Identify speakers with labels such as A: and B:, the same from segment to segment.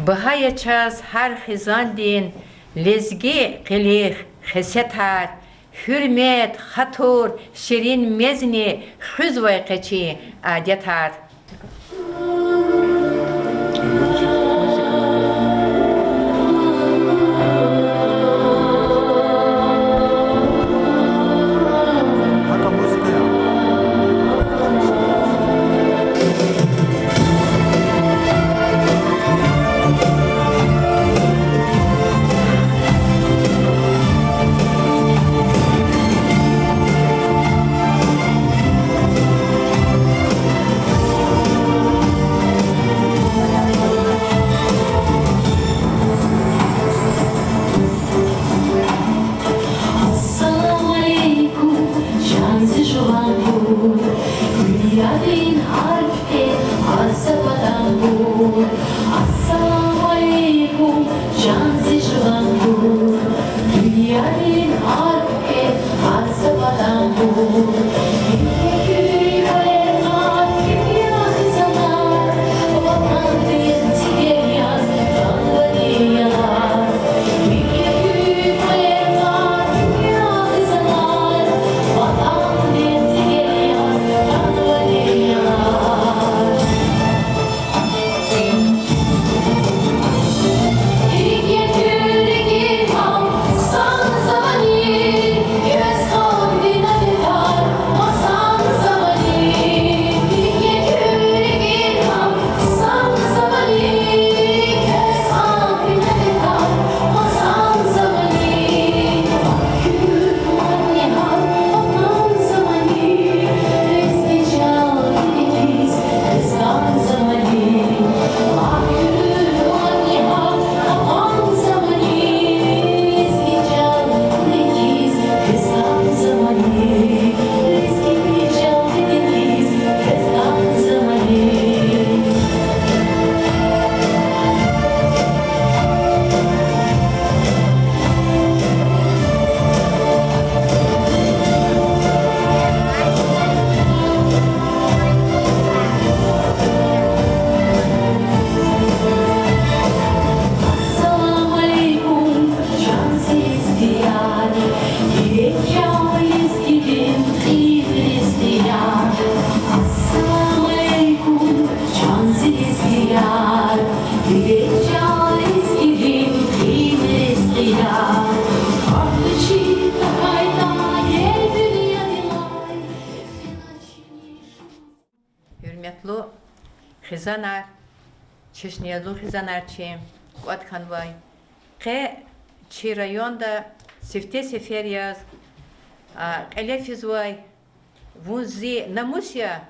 A: Bahaya çaz her xizan din, lezgi qilih xesetar, hürmet, hatur, şirin mezni, xüzvay qeçi adetar. Hürmetli xizanar, çeşniyazlı xizanarçı, Kuat Kanvay, çi rayonda sifte sefer yaz, elefizvay, vunzi namusya,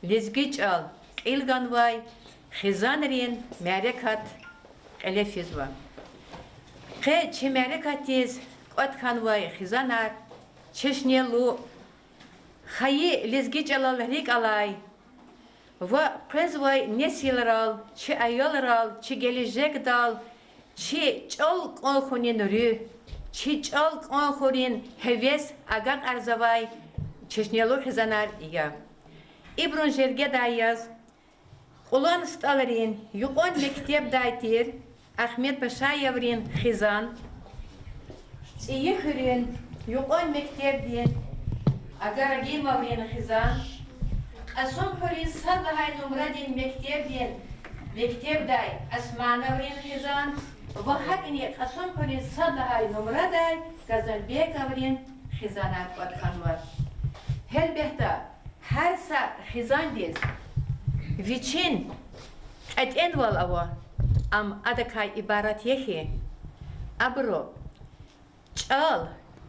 A: lezgiç al, ilganvay, xizanrin merekat, elefizva. Çi merekatiz, Kuat Kanvay, xizanar, çeşniyazlı, Hayı lezgiç alalrik alay ve prezvay nesileral, çi ayolral, çi gelecek dal, çi çalk onhunin rü, çi çalk onhunin heves agak arzavay, çeşniyalur hizanar iya. İbrun jerge dayaz, ulan stalerin, yukon mektep daytir, Ahmet Paşayevrin hizan, iyi hürün, yukon mektep din, Agar gimavrin xizan, asun xurin sadhay numradin mekteb day asmanavrin xizan, ve hakini asun xurin sadhay numraday Gazalbekavrin xizanat vatkanvar. Helbehta her sa xizan diz, viçin et'en val ava, am adakay ibarat yehi, abro, çal,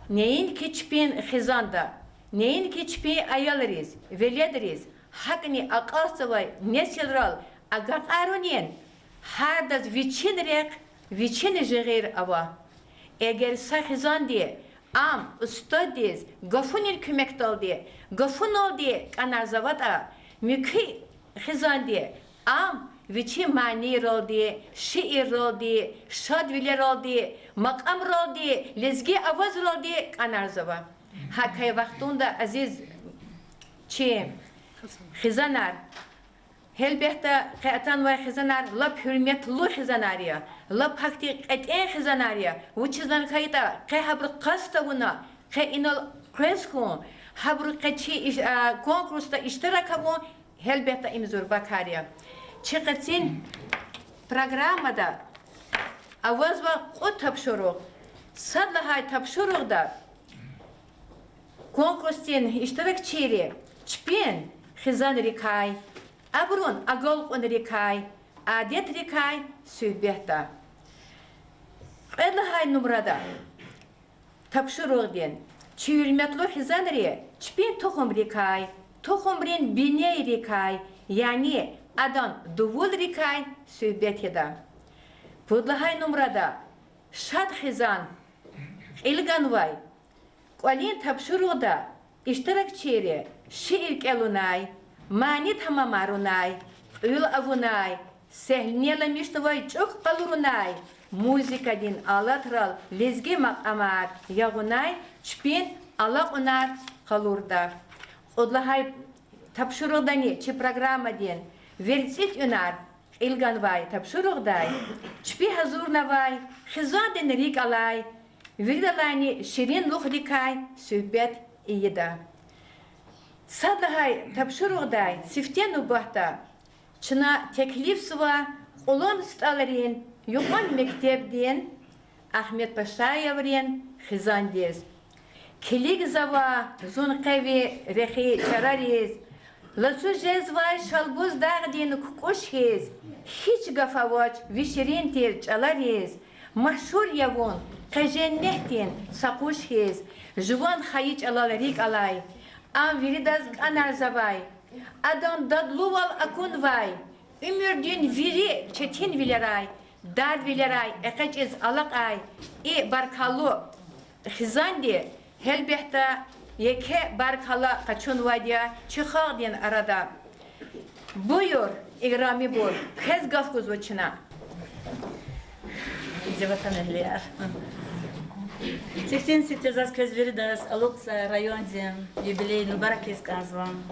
A: neyin kiçpin xizanda, neyin kiçpi ayalırız, velediriz, hakni aqasvay nesilral, agak aronin, hardaz viçin rek, viçin jegir ava. Eğer sahizan diye, am usta diz, gafunil kümektal diye, gafun ol diye, kanazavata, mükü hizan diye, am viçin mani rol diye, şiir rol diye, şadviler rol diye, makam rol diye, lezgi avaz rol diye, kanazava. Hakay vaktunda aziz çi xizanar Helbette katan var khizanar lab hürmetli khizanariya lab hakti qat'in khizanariya wuchizan kayta qe habr qastavuna qe inal kresko habr qachi konkursta iştirakavun helbette imzur bakariya çıqatsin programmada avaz va qut tapşuruq sadlahay tapşuruqda konkurstin iştirakçiri çpin khizan rikay Abrun agol on rikay, adet rikay sübehta. Edlahay numrada. Tapşuruğden. Çiğilmetli hizanri, çpin tohum rikay, tohumrin biney rikay, yani adan duvul rikay sübehta. Pudlahay numrada. Şad hizan, ilganvay. Qalin tapşuruğda iştirakçiri, şiir elunay, Mani tamamarunay, ül avunay, sehniyela miştavay çok kalurunay, muzika din alatral, lezgi makamar, yagunay, çpin alak unar kalurda. Odlahay tapşuruğdani, çi programa din, versit unar, ilganvay tapşuruğday, çpi hazurnavay, hizadin rik alay, virdalani şirin luhrikay, sühbet iyida. Sadlahay tapşuruğday siftenu bahta çına teklif sıva olan stalerin yukan mektebden Ahmet Paşayevren xizandiz. Kilik zava zun qavi rehi çarariz. Lasu jezvay şalbuz dağdin kukoşhiz. Hiç gafavaç vişirin tir çalariz. Mahşur yavun qajennehtin sakuşhiz. Juvan hayiç alalarik alay. Am viridaz anar zavay. Adam dadluval akun vay. Ümürdün viri çetin vileray. Dar vileray. Eqeç ez alak ay. Barkalu. Xizandi. Helbehta yeke barkala kaçun vadya. Çıxaq din arada. Buyur. İgrami bul. Kez gafkuz uçuna.
B: Vatan ehliyar. 87 köz veridas aloksa rayondim юбилейный баракес казвам.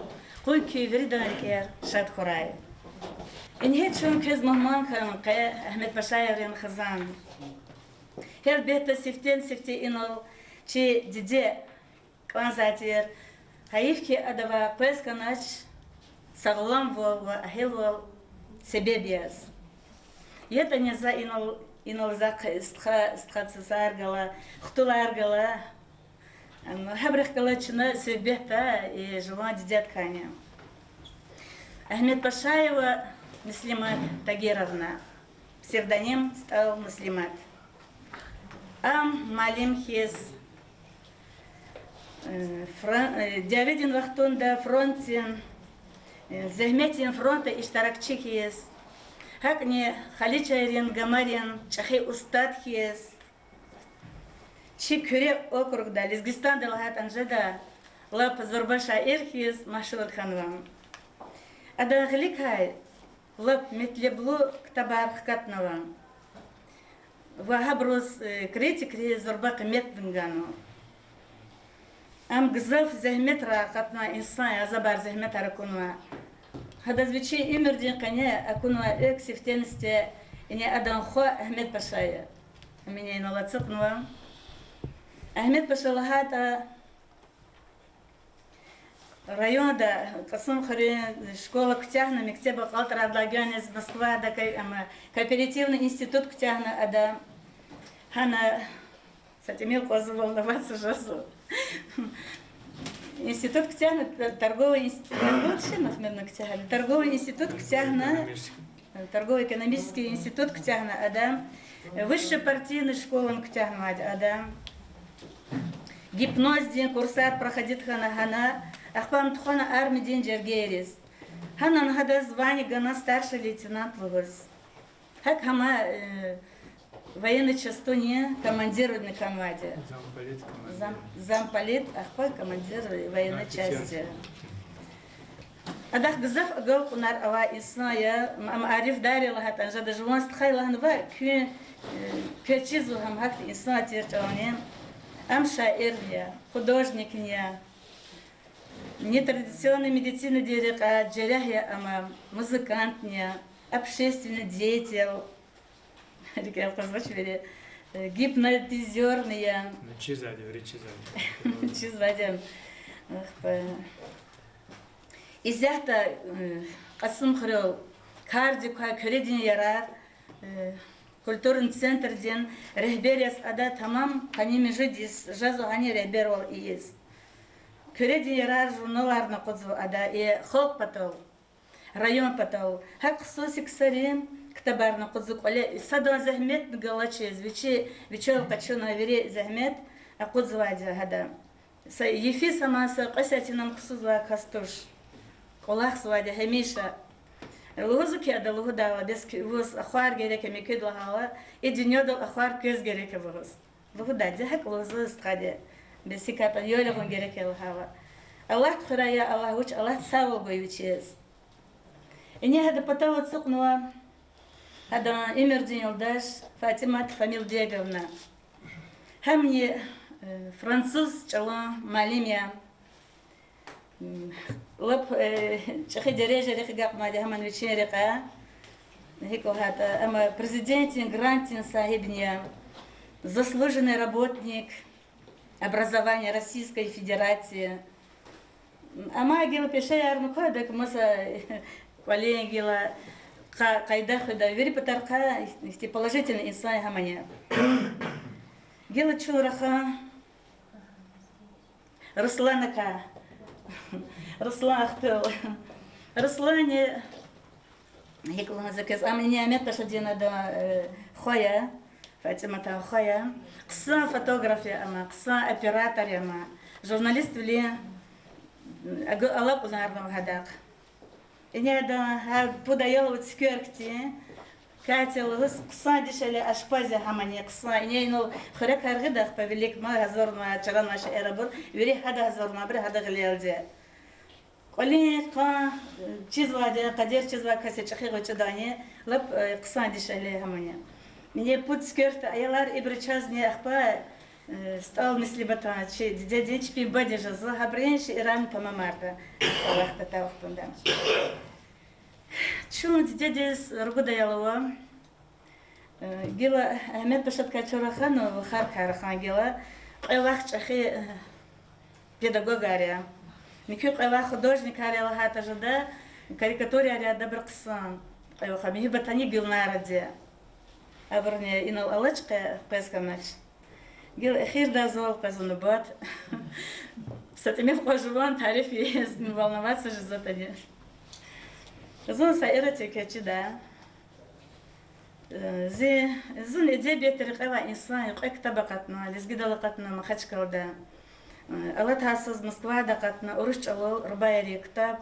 B: Кой ки вериданкер шад хорай. In hechun köz mahman kan qe Ahmet Paşayevren xizan. Her behte sifte inol çi dide kanzatir. Hayif ki adava pes kanaç sağlam vol ve ahil vol sebebiyaz. Yeta ne za inol zaq istqatsar gala xtular gala habrix gala çına sebehta jwan didet kanya. Ahmet Paşayeva Müslümat Tagировна. Псевдоним стал Müslümat. Малим хиз Дявидин вахтунда фронтин Зехметин фронта иштаракчи хиз Hakni Халичайрин Гамарин Чахи Устат хиз Чи Küre okrugda Lizgistan Delahat Anjada Lap Zorba şair hiz Maşur Khanvam Adaglikay Lap Metleblu Ktabar Khkatnavam Вахабрус критик Зорба Кмет Бенгано Ам Гзав Зехмет Ракатна инсан Азабар Зехмет Аракунва هذا زبيشي إمردين قناة أكون أكسفتنستي إني أدان خو أحمد باشايا أميني نلاتسقنوا أحمد باشا هذا район да قسم خرين школа كتاهنا مكتبة قالت رادلاجان из Москвы да кооперативный институт كتاهنا أدا هنا сатимил козу волноваться жасу Институт Ктяхна, торговый институт Ктяхна, торгово-экономический институт Ктяхна, Адам, высшая партийная школа Ктяхна, Адам, гипноз день, курсат проходит хана, ахпам тхана армия день Джергерис. Хана нахада звание гана старший лейтенант Лугос. Хак хама военной частуне командир на Канваде. Замполит, ахпай командир военной части. Адах гзаф агал кунар ава исная, ариф дарила хатан, жада жуан стхайла ханва, кючизу хам хакти исна тирчауне, ам шаирния, художникния. Не традиционная медицина дерек, а джеряхия, ама музыкант не, общественный деятель. Рекал позвачвери, гипнотизер не.
C: Чизади.
B: Чизвадем. Изята касым хрел кардика кредин ярар культурный центр ден рехберес ада тамам каними жидис жазу ани рехбер ол иез. Кредин ярар журналарна кодзу ада и холк патол район патол хак сосик сарим ктабарна кодзу коле садан захмет галачез вечел качуна вери захмет а кодзу адя хада Ефи самаса қасатинам қысызла кастуш. Олақ свади хамиша. Луғызу кеда луғы дала, без вуз ахуар гереке мекед лағала, и дюнёдал ахуар көз гереке вуз. Луғы да, дехак луғызу истқади. Без сикапан йолығын гереке лағала. Аллах құрая, Аллах уч, Аллах савыл гойвичез. Ине хада патава цукнуа, хада Имердин Юлдаш, Фатимат Фамил Деговна. Хамни француз чала малимия лап чахи дереже рехгап маде хаман вечерека хико хата ама президентин грантин сахибния заслуженный работник образования Российской Федерации ама гела пешаяр ну кадак маса коллегила кайда худа вери патарка положительный инсан хамания гела чураха Русланака. Руслан ахтел. Руслане. Хиклана заказ. А мне амет пашадина да хоя. Фатима та хоя. Кса фотография ама, кса оператор ама. Журналист вли. Аллах узнарного гадак. И не да подаёл вот скеркти. Катилус кса дешали ашпази хамане кса инейнул хрек аргидах повелик ма газорма чаган маша эрабур вери хада газорма бир хада глиалде коли ка чизваде кадер чизва касе чахи гочадане лап кса дешали хамане мне пут скерт аялар ибричазне ахпа стал мислибата чи дедич пи бадежа за хабренш иран помамарда вахта тавхтунда Чун дедес ругудаялова гела Ахмед Пашатка Чорахану Харкарахан гела Қайлах чахи педагогария Микю Қайлах художник ария хата жада карикатурия ария добр қысан Қайлаха михи батани гилнаради Абырне инал алачка песканач гел эхир да зол казунубат Сатимев қожуван тариф есть не волноваться же за тани Зон сайрати кечида. Зон иде бетер қала инсан қек табақатна, лезгидалақатна махачкалда. Алат хасыз Москвада қатна урыш чалол рубайри кітап.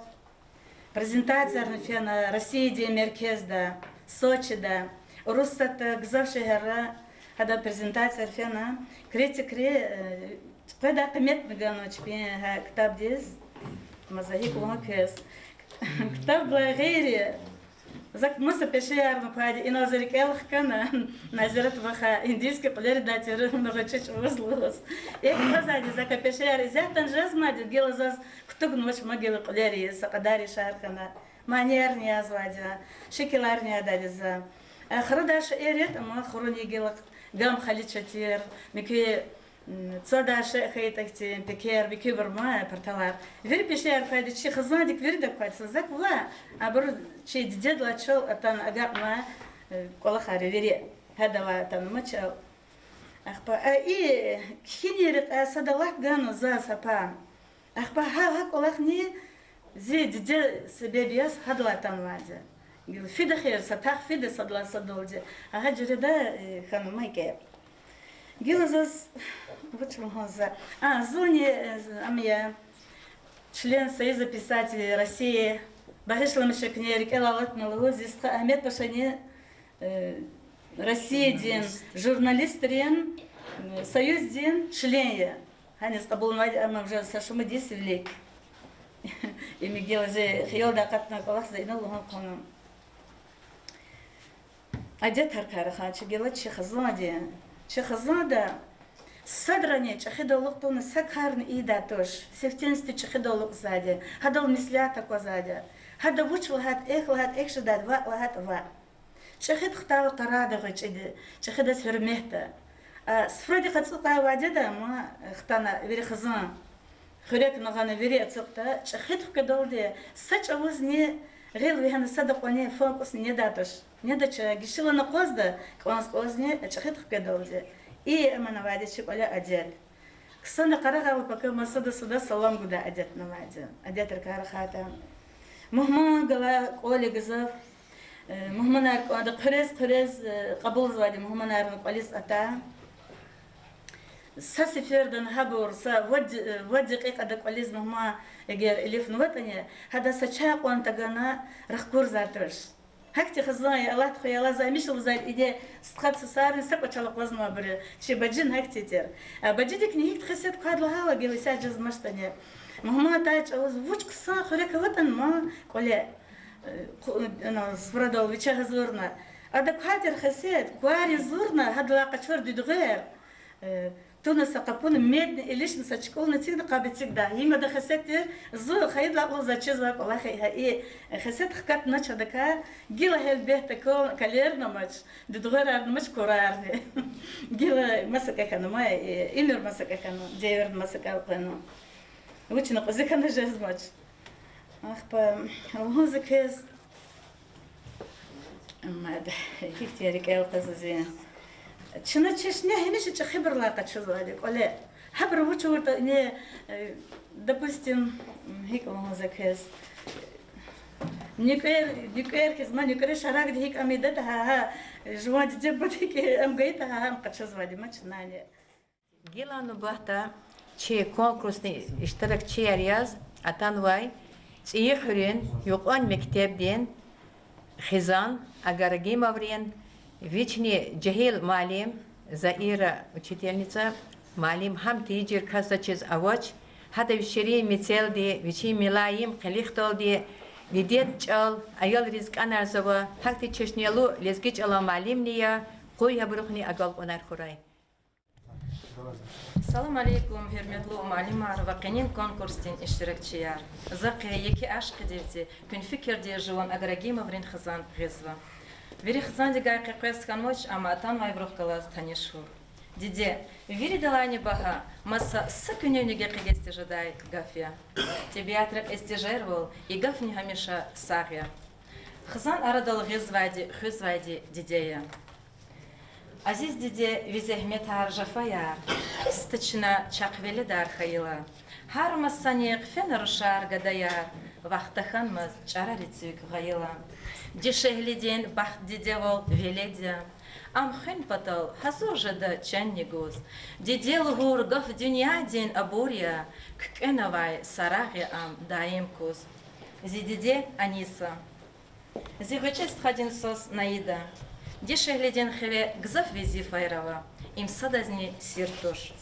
B: Презентация на России де меркезда, Сочида. Урустата гзавши гара хада презентация фена. Критикри қайда қимет меганоч пен кітап дез. Мазахик лонкез. Кітап благири. Зак муса пешеяр мукади и назарик элхкана назарат ваха индийский полер датер многочеч возлос. И казади зака пешеяр изятан жазмади гелазас ктуг ночь могилы полери сакадари шаркана манер не азвадя шекелар не ададиза. Ахрадаш эрет ама хрони гелак гам халичатер мики Цодаше хейтахти пекер бикиберма порталар. Вери пешер файди чи хазадик вери да кватса закла. Абр чи дедла чол атан агапма колахари вери хадала атан мачал. Ахпа и хинерит асадалах гану за сапа. Ахпа ха колахни зи деде себе биас хадла атан вадя. Гил фида хер сатах фида садла садолди. Ага джереда хану майке. Гилазас, вот что за. Зоне амия член Союза писателей России Барышла Мишекнерик Элалат Налузи Ахмед Пашане Россия ден журналист ден Союз ден член. Ханис Кабулмади ама уже сашума десвелик. И Мигелазе Хиолда Катна Калахза Иналухан Канам. Адет Харкара Хачи Гелачи Хазлади. Чехазада Садране чахидолук тон сакарн ида тош. Севтенсти чахидолук сзади. Хадал мислята козади. Хада вуч лагат экшдад ва лагат ва. Чахид хтал qarada гычиди. Чахида сөрмехта. Сфроди қацуқа вадида ма хтана вери хызан. Хурек нагана вери ацуқта. Чахид хкадолди. Сач авуз не غير وهنا صدق وني فوكس نداتش نداتش قشيلا نقصده كونس قوزني اتشخيت خكدولدي اي اما وادي شي ولا اديت كسنا قرغا وبكا ما صدا سلام غدا اديت نمادي اديت ركار خاتا مهما قلا قولي قزف مهما نار قرز قبول زوادي مهما نار قوليس اتا ساسفيردن هابور سا ود دقيقة دقوليز مهما يجير إليف نوتني هذا سشاق وانت جانا رخكور زاترش هكتي خزاي الله تخي الله زي مش وزاي إيدي استخد سسار سبب شلق وزن بره شي بجين هكتي تير بجدك نهيك تخسيت كهاد لها وجيل ساجز مشتني مهما تاج أوز وش قصة خليك وطن ما قولي أنا سفردو ويشه زورنا هذا كهاد رخسيت كواري زورنا هذا لاقة شور دغير تونا سقفون ميد إليش نسأشكول نتيجة قابتك ده هي ما دخلتير زو خيد لا أقول زاتشيز واق والله خي هاي خسيت خكات ناتش هذاك جيلا هالبيت تكون كليرنا ماتش دغير مش كورار جيلا مسك كانوا ما إنر مسك كانوا جيرد مسك كانوا وش نقص كانوا جاهز ماتش أخبار هو زكيز ما ده هيك تيارك القصصين شنو تشني هنا شو خبر لاقة شو ذلك ولا خبر وشو إني допустим هيك ما هو زكيز نيكير كز ما نيكير شراك هيك أميدتها جواد جبت هيك أم قيتها هم قد شو ذلك ما تشناني
A: جيلا نبهتا شيء كونكورسني اشترك شيء رياض أتانواي تيخرين يقان مكتب دين خزان أجرجي مورين Вечный джахил малим, заира учительница, малим хам тиджир казачиз авач, хада вишери мицелди, вичи милаим, халихтолди, дидет чал, аял ризк анарзава, хакти чешнелу, лезгич ала малим ния, кой ябрухни агал онар хурай.
C: Салам алейкум, hürmetli malimlar ve kenin konkursin iştirakçılar. Zakı yeki aşk edildi, gün fikirde живон аграгимоврин хазан гызва. Вери хазан дигай кекес каноч, ама атан майбрух калас танишур. Диде, вери далани бага, маса сакунёниге кегесте жадай гафия. Тебиатрак эстежервал, и гафни хамиша сагя. Хазан арадал гызвайди дидея. Азиз диде визехмет харжафаяр, источна чаквели дар хайла. Хар массаниq фенарушар гадаяр, вахтахан маз чарарицук гайла. Дешеглиден бахт дидевал веледя. Амхын патал хазур жада чаннигуз. Дидел гургав дюнядин абурия, ккенавай сарахи ам даимкуз. Зидиде Аниса. Зивечест хадин сос наида. Дешеглиден хеве гзав вези файрава. Им садазни сиртуш.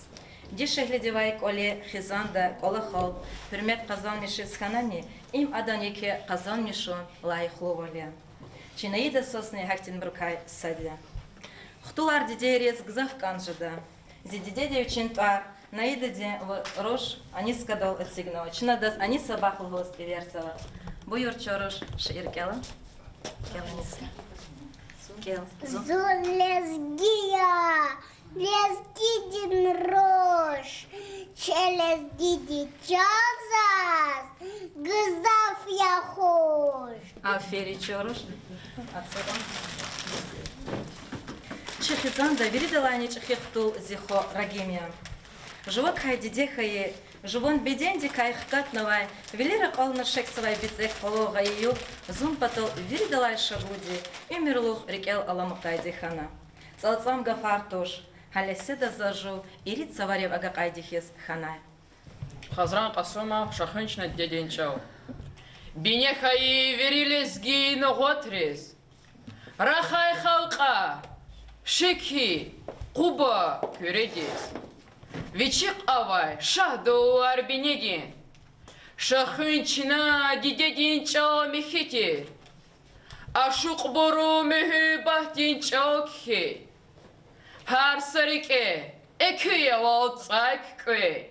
C: Дешеглидевай коле хизанда колахал. Пирмет казан миши сханани. Им аданеке казан мишон лайхловале. Чинаида сосны хактин брукай садя. Хтулар дидерец гзав канжада. Зидиде девчин туар. Наида де рош Анис кадал отсигнал. Чинадас Аниса бахл гости версала. Буюр чорош ширкела. Келаниса.
D: Зулезгия, лезгидин рож, через диди чазас, гзав я хош.
C: Афери чорош. Чехизан да виридалани чехихтул зихо рагимия. Живот хайди дехае, живон беденди кайхкат навай, велира колна шексовай бицек полога ее, зум патал виридалай шагуди, и мирлух рекел аламукай дихана. Цалцам гафар тош, халяседа зажу, ирит саварев агакай дихес ханай.
E: Хазран Касума шахынчна деденчау. Бинехаи верилезги ноготрез. Рахай халка, шики, куба кюредес. Вечик авай, шахду арбинеги. Шахынчна деденчау мехити. Ашук бору мехи бахтинчау кхи. Хар сарике, Экуя волцайк кwe.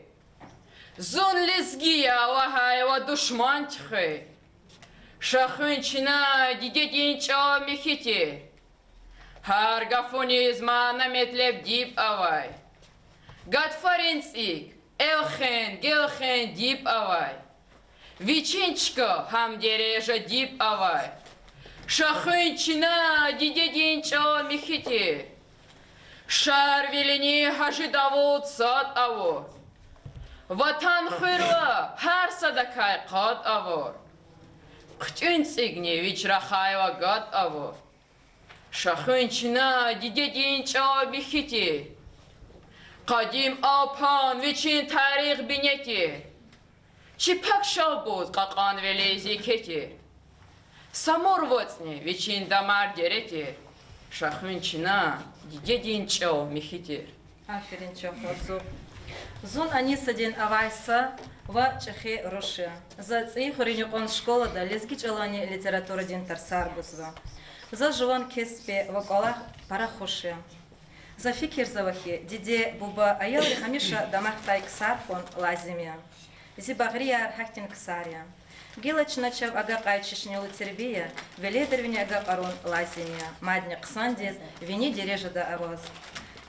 E: Зон лезгия вахаева душман тхе. Шахынчина дидетинча михити. Харгафонизма наметлеп дип авай. Гадфаринцик, элхен, гелхен дип авай. Вичинчка хамдережа дип авай. Шахынчина дидетинча михити. Шар велени хажидавуд сад авор. Ватан хырва хар садакай қад авор. Қтюнцигни вичрахайва гад авор. Шахынчина дидетинча михити. Qadим alpan viçin tarix bineti. Çipak şalboz qaqan velezi keti. Samor votsni viçin damar gereti. Шахынчина дидетинча михити.
C: Аферин чохотзу. Зун анисадин авайса ва чехи роши. За цихориню он школа да лезги чалани литература дин тарсар бузва. За жуан кеспе вакалах парахоши. За фикер завахи диде буба аяли хамиша дамахтай ксар он лазимия. Зи багрия хахтин ксария. Гилач начав ага кайчишни лутербия, веледервини ага арон лазимия. Мадни ксандез вини дережа да аваз.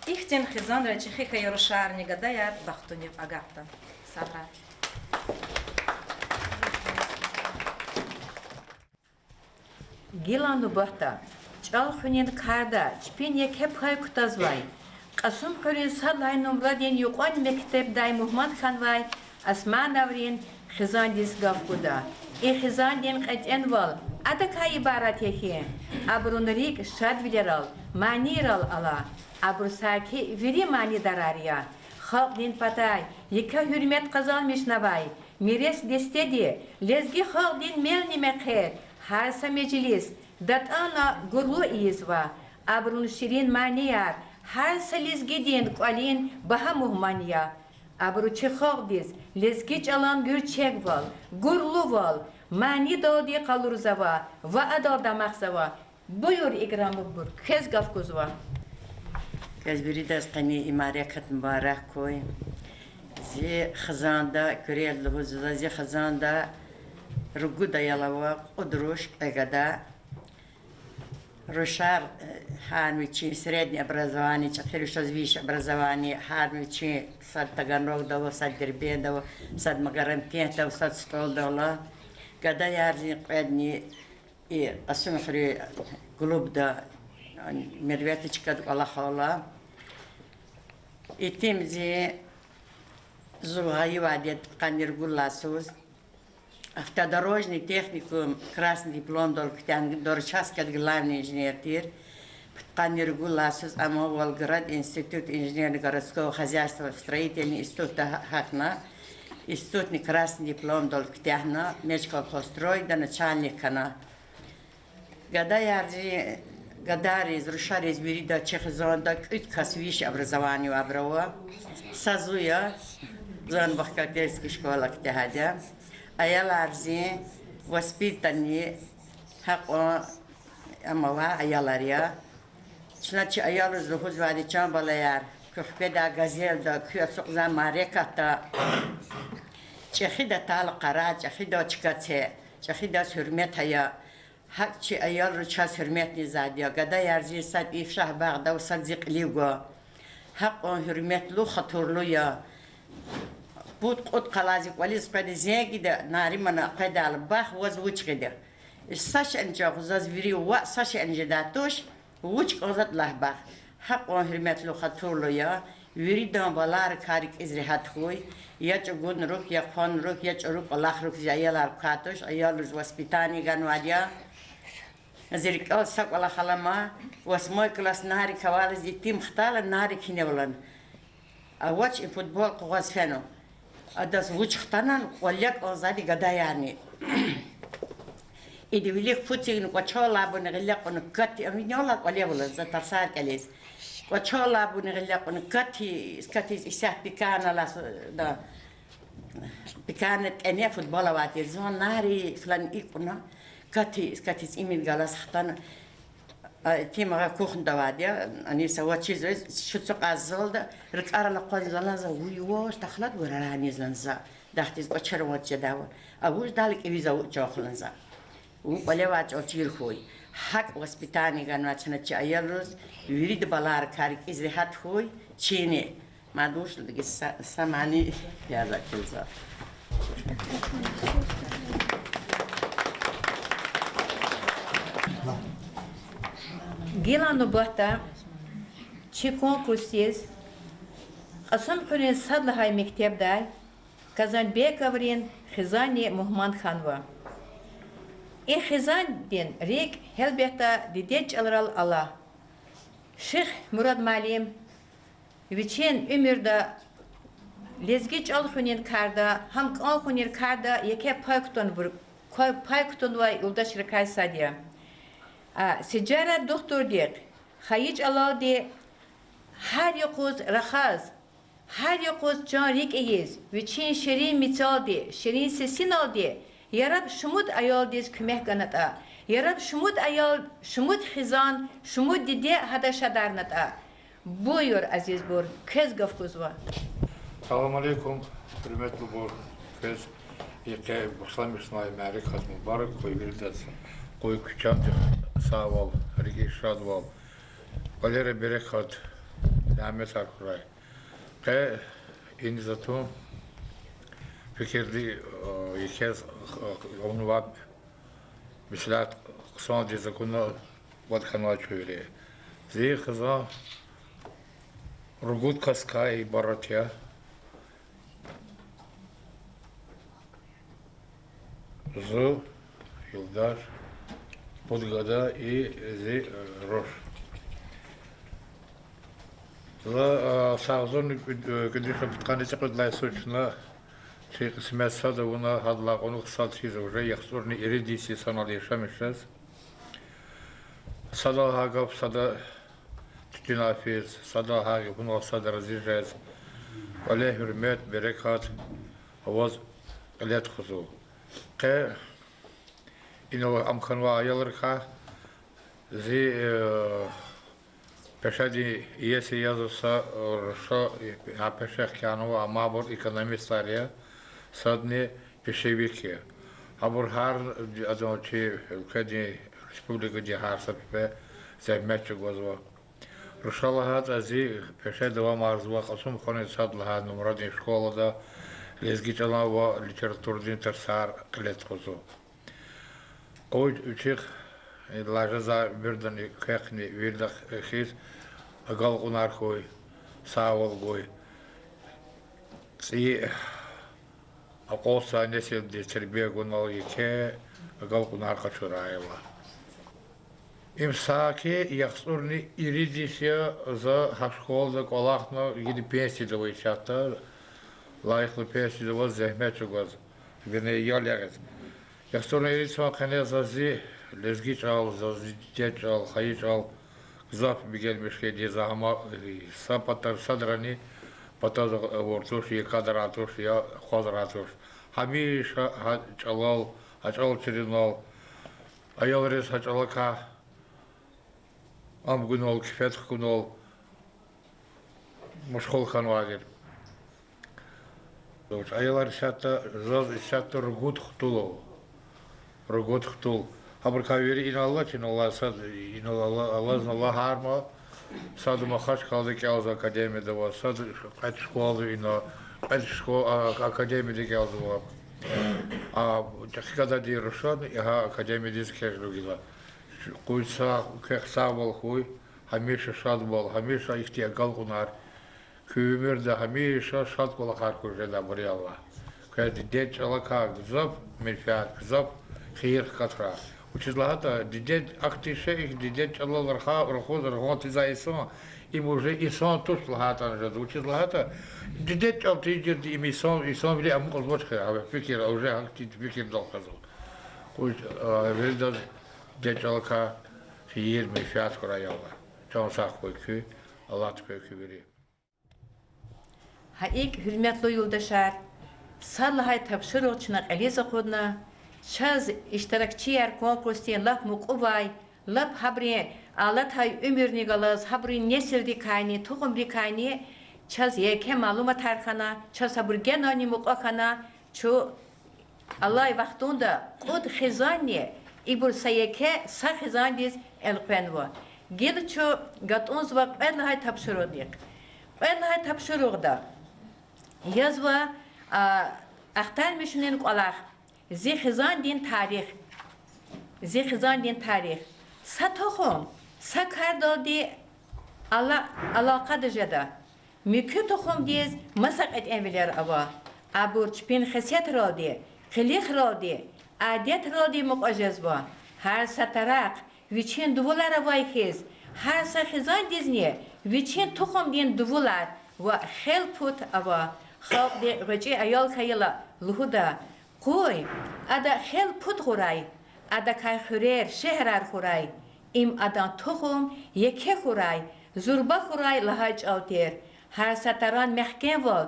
C: Ихтин хизан рачехика ярушар негадая бахтунев агапта. Сабра.
A: Гилану бахта. Чалхунин карда, чпин екеп хай кутазвай. Qasım körün saday numradin yuqan mektep day Muhammad Xanvay asman davrin xizan dis gavkuda. Xizan din qat'en val. Adaka ibarat yeki. Abrunrik şad vileral, maniral ala. Abrusaki viri mani darariya. Xalq din patay, yeka hürmet kazanmış navay. Mires destedi, lezgi xalq din melni mekher. Harsa meclis, datana gurlu izva. Abrun şirin maniyar. Harsa lezgi din qalin baha muhmaniya. Abru çexaq diz, lezgi çalan gürçek val, gurlu val. Mani dodi qalur zava, va adal damaq zava. Buyur ikramı bur, kez gafkuzva.
F: Kazbiri das qani imarikat mübarek koy. Zi xazanda körel huzula zi xazanda ruguda yalava qudrush agada Рушар Хармичи, среднее образование, четыре высшее образование, Хармичи, сад Таганрогдово, сад Дербедово, сад Магарампетово, сад Столдола. Когда я арзин и асумхри клуб да Мерветочка Аллахола. И тем зи зугаи вадет каниргуласуз. Автодорожный техникум, красный диплом, Дорчаский главный инженер, Каниргуласус, Амо Волгоград, Институт инженерно-городского хозяйства, строительный институт Хакна, институтный красный диплом, Долктяхна, Мечколхозстрой, да начальник Кана. Года ярди, Гадари, Рушари, Избирида, Чехозонда, Кюткас, высшее образование Аброва, Сазуя, Зон Бахкательской школы Ктяхадя. Ayal arzi воспитанные хако амава аялария. Значит, ayal зухуз вадичан балаяр. Кухпеда газел да кюсукза мареката. Чехида тал қара, чехида чкаце, чехида хурметая. Хакчи ayal ручас хурметни задия. Гада ярзи сад ифшах багда усад зиқливго. Хак он хурметлу хатурлуя. Пут от калазик валис предзеги да наримана педал бах возвучкеда. Саш анжа зазвери ва саш анжадатош вуч озат лахбах. Хак он хурметлу хатурлу я виридан балар карик изрихат хуй я чугун рук я хон рук я чурук аллах рук заяла катош аял воспитание ганвадия. Зерикал сак вала халама восьмой класс нари кавалез дитим хтала нари киневлан. А watch in футбол кугас фено. Адас вучхтанан валяк озади гадаяни. Иди вилик футин квачола бунеляк он кати аминьола валевла за тарсар калес. Квачола бунеляк он кати исах пикана лас да пиканет эне футбола вати зон нари флан икуна кати имин галас хтана تيما كوخن دواديا أني سوى شيء شو تقازل ده ركار لقاز لنزا ويواش دخلت وراني زنزا دختيز بشر وات جداول أبوش دالك إبيزا وجاخ لنزا ولا واج أطير خوي حق وسبتاني كان واتشنا تأيلوس يريد بالار كارك إزري هات خوي تشيني ما دوش لدقي سامعني يا ذاك الزا
A: Gilan nubahta çi konkursiz Qasam Xurin sadlahay mektebday kazan bekavrin Xizani Muhammad Khanva. Xizan din rik helbetta dideç alral Allah. Şeyh Murad Malim viçin ömürde lezgiç alxunin karda ham alxunir karda yeke paykton va yoldaş rikay sadiya. Sicare doktor dik, hayic Allah de her yokoz rahaz, her yokoz can rik eyiz, viçin şerin misal de, şerin sesin al de, yarab şumut ayal diz kümeh ganata, yarab şumut ayal, şumut xizan, şumut dide hadaşadarnata. Buyur aziz bur, kez gafkuzva.
G: Assalamu alaikum, hürmetli bor, kez, yeke Muslim İsmail Malik Haz Mübarek koy bildirsin. Koy küçamcı sağ ol, rigi şad ol. Valere berekat, rahmet akuray. Ke inizatım fikirli yekez onu var. Mesela kısa diye konu vadkanlar çöyle. Zey kıza Rugut kaskay ibaret ya. Zu Yıldar Podgada i Zi Roş. La sağzon gündüzde bitkanı çıkıdlay suçuna şey kısmet sada buna hadla onu kısaltıyız уже yaxsorni eridisi sanal yaşamışız. Sada hagap sada tütünafiz, sada hagap bunu sada razijez. Vale hürmet, berekat, avaz ilet huzu. Ke ino amkanwa ayalırka zi peşadi iyesi yazısa rışa ha peşek kanova amabur ekonomistlarya sadni peşeviki. Abur har adamçı ülkedi Respublika Cihar sapipe zahmetçi gozva. Rışalahat azi peşe devam arzva qasım khone sadlaha numradin şkolada lezgiçala ve literaturdin tersar qilet qozu. Qoy uçıq lajaza birden kaqni verdak xiz agal qunar qoy sağol qoy. Si aqosa nesil de terbiye gonal yeke agal qunar qaçurayla. Imsaki yaxsurni iridisiya za haşkolda qolaqna gidi pensiyada vaychata layıqlı pensiyada zahmet çoğaz. Beni yol yağız. Yaxsurni iridisiya qane zazi lezgiç al, zazi deç al, hayiç al. Zaf bir gelmiş ki diye zahama sapatar sadrani pataz ortoş ya kadar atoş ya khazar atoş. Hamişa çalal, açal çirinal. Ayalres açalaka Am günol kifet günol muşkol kanvadir. Doğru. Aylar şatta zaz şatta rugut xtulo. Rugut xtul. Haber kaveri inallah için Allah sad inallah Allah harma sadıma xaş kaldı ki az akademide var. Sad kaç şkolda ina kaç şkol akademide geldi var. Dakikada diye rüşan ya akademide zikirliyorlar. Kuysa keksa bol kuy, hamisha şad bol, hamisha ihtiyagal kunar. Küymür de hamisha şad kola kar kujeda bari Allah. Kedi deç alaka gzab milfiyat gzab khir katra. Учизлата дидет актише дидет Allah рахоз рахот изайсо им уже и сон туш лахата же учизлата дидет алтидер ди и сон били ам колбочка фикир уже актит фикир долхазо. Куй велдаз Geçalka fiir mefiyat kurayala. Çok sağ koyku, Allah tüpekü veri.
A: Haik hürmetli yoldaşlar, sallahay tapşır uçuna eliza kodna, şaz iştirakçı yer konkursiyen laf mukubay, laf habre Allah tay ömürni galas habri nesirdi kayni tohumri kayni çaz yeke malumat harkana çaz sabır genani muqakana çu Allah vaxtunda qod xizani ibur sayeke sa xizandis elqenva gel çu gatonz va elhay tapşırıdık elhay tapşırıqda yazva aktar mişinin qalaq zi xizan din tarix zi xizan din tarix sa tohum sa kardaldi Allah alaqadı jada mükü tohum diz masak et enviler ava abur çpin xisiyet raldi xilix raldi adet raldi muqajazva her satarak viçin duvulara vaykiz her sa xizan dizniye viçin tohum din duvular ve xel put ava xalq de gıcı ayal kayla luhuda koy ada xel put xuray ada kay xurer şehrar xuray im adan tohum yeke xuray zurba xuray lahac alter her sataran mehkem vol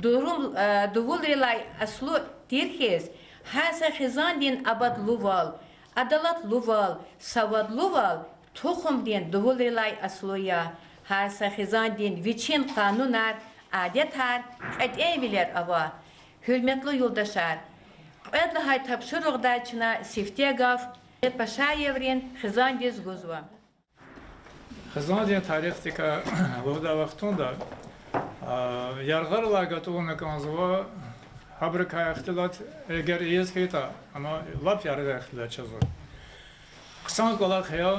A: durum duvul relay aslu tirkes her sa xizan din abad luval adalat luval savad luval tohum din duvul relay asluya her sa xizan din viçin kanunar adetar eviler ava hürmetli yoldaşlar Edlahay tapşırıqda çına siftiye gaf paşa evrin xizan diz guzva
H: Xizan tarixtika voda vaxtunda yarğarla gatuluna kanzva habrika ixtilat eğer iyiz kita ama lap yarıda ixtilat çözü. Kısan kolak ya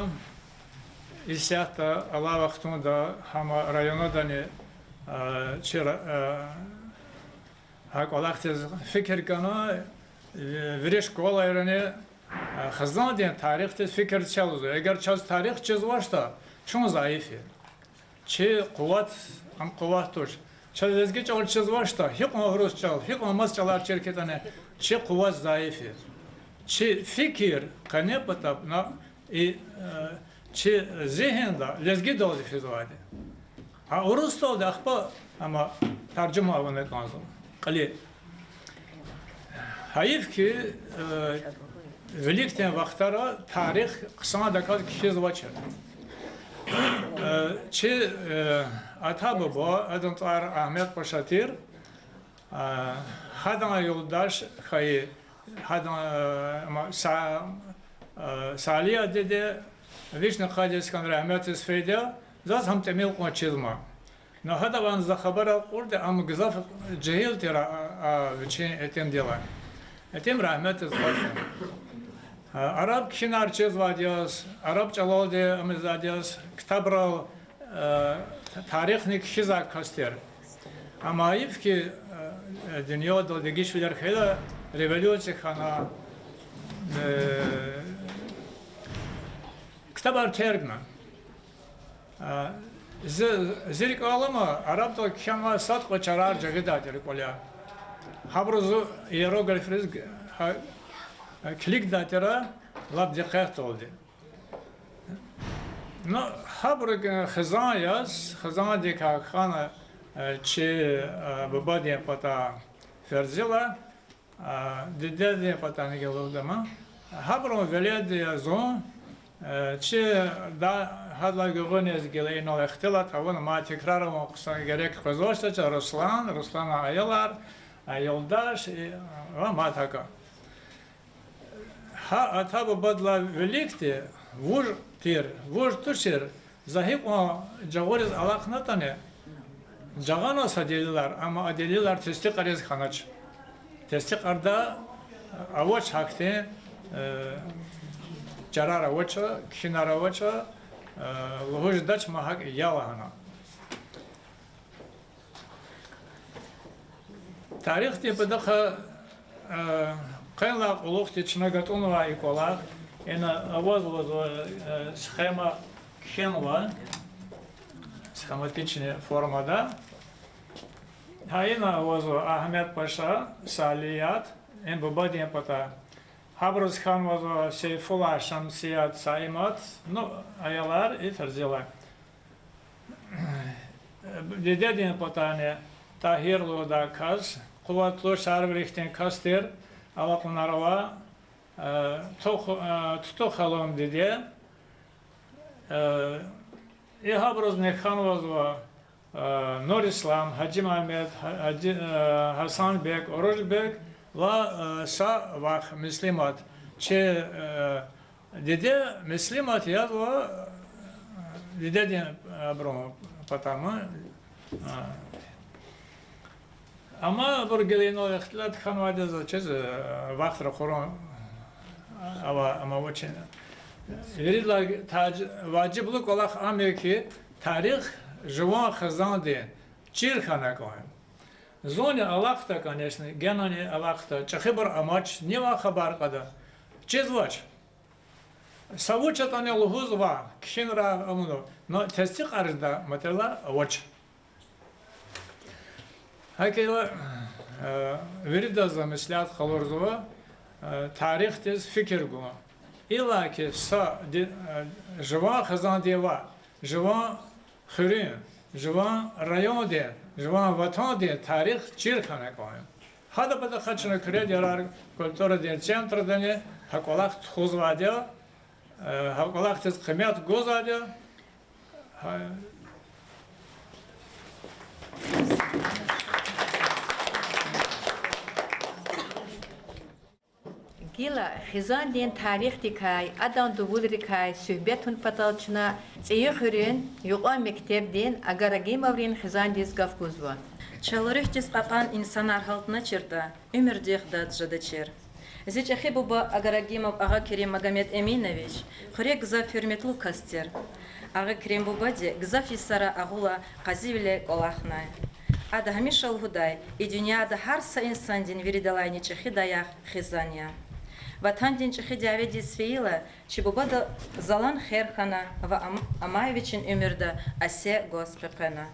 H: İsyahta Allah vaxtunda hama rayona dani çira hak olaq tez fikir kana veriş kolaylarını Xizan diyen tarihte fikir çalıyor. Eğer çaz tarih çizvarsa çok zayıf. Çi kuvvet am kuvvet tuş. Çelezgi çal çizvarsa hiç ağrız çal, hiç olmaz çalar şirketine. Çi kuvvet zayıf. Çi fikir kane patap na çi zihinde lezgi dolu fizvade. Ha orus oldu akba ama tercüme avına lazım. Kali. Hayif ki velikten vaxtara tarix qısana dakika kişiz vaçır. Çi atabı bu adantar Ahmet Paşatir hadan yoldaş hayı hadan Saliya dedi Vişne Khadiskan rahmet isfeyde zat ham temel ko çizma. Na hada van za xabara orada am gızaf cehil tera için etem diyorlar. Etem rahmet isfeyde. Arap kinar çizvadiyaz, Arap çalaldi amizadiyaz, kitabral tarihnik şiza kaster. Ama ayıp ki dünyada da geçişler hele revolüsyon kana kitabar tergme. Zirik alama Arap'ta kama sat koçarar cagıdadır kolya. Habruzu hieroglifriz klik datera lab dikkat oldu. No habruk xizan yaz, xizan dika khana çi babadiye pata ferzila dede pata ne geldi ama habro veled yazon çi da hadla görünüz gelen o ihtilat havan ma tekrar o kısa gerek kızlaştı Ruslan aylar yoldaş ve mataka ha atabı badla velikti vur tuşir zahip o cavoriz alakna tane Cagana sadeliler ama adeliler testik arız kanaç. Testik arda avaç hakte carar avaça, kinar avaça, lohuj daç mahak yalahana. Tarih tipi daha kaynak olukti çına gatunva ikola, ena avaz schema kenva, schematične formada. Hayina vozu Ahmet Paşa, Saliyat, en babadiyen pata. Habruz Khan vozu Seyfullah Şamsiyat, Saimat, no ayalar i ferzilar. Dedediyen patane Tahirlu da kaz, kuvvetlu şarvrihten kastir, alakunarava tutukhalom dedi. İha biraz Nekhan Vazva, Nur İslam, Hacı Mehmet, Hacı Hasan Bek, Oruç Bek ve Sa Vah Müslümat. Çe dede Müslümat yaz ve dede diye bro patamı. Ama bu gelin o ihtilat kanvada zaçız vaktra Kur'an ama bu için veriler vaciblik olarak Amerika tarih живо хазанде чирхана коем. Зоне Аллах-то, конечно, генани Аллах-то, чахибар амач, не ва хабар када. Чезвач. Савучат они лугузва, кшинра амуну, но тестик арзда материалар авач. Hakela verida zamyslat халорзова tarih tez fikir guma. İlla ki sa живо хазанде ва, живо خرین، جوان رایان ده، جوان وطن ده، تاریخ چیر کنه کنیم. هذا بدأ خدشنا كريد يرار كولتورا دين سنتر دنيا هكولاك تخوز واديا هكولاك تقيمات جوز واديا
A: Gila xizan din tarih dikay, adan duvul dikay, sühbetun patalçına, tsiyi xürün, yuqan mektep din, agaragi mavrin xizan diz gafguzva.
C: Человек папан инсан архалтна черта, умер дехдат жадачер. Зич ахибуба Агарагимов ага Керим Магомед Эминович, хрек за фюрметлу кастер. Ага Керим бубаде, гза фисара агула казивле колахна. Ада хамишал гудай, и дюняда харса инсан дин веридалайни чехи даях хизания. Ватан дин чехи диаведи сфеила, чебубада залан херхана, ва Амаевичин умерда асе госпепена.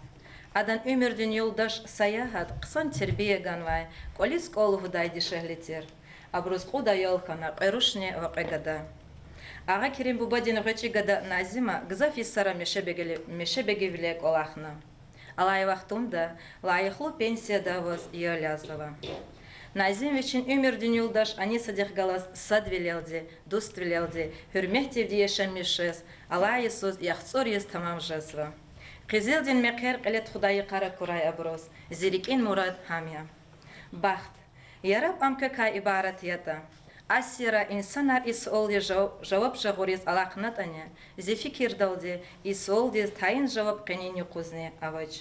C: Адан өмірден yoldaş саяхат, қысан тербие ганвай, колис колу гудай дишеглитер. Абруз қуда йолхана, қайрушне ва қайгада. Аға Керим бубадин ғачи гада назима, гза фиссара мешебегевле колахна. Алай вақтумда, лайықлу пенсияда воз йолязлава. Назим вечен өмірден yoldaş ани садех галас сад велелди, дуст велелди, hürmehtevdi yaşanmışız, alay söz яхцор ез tamam жазва. Qizildin meqer qilet Xudayi qara kuray abroz, zirikin murad hamya. Baxt, yarab amka ka ibaratiyata. Asira insanar is oldi javab jagoriz alaqnat ane, zi fikir daldi, is oldi tayin javab qenini quzne avac.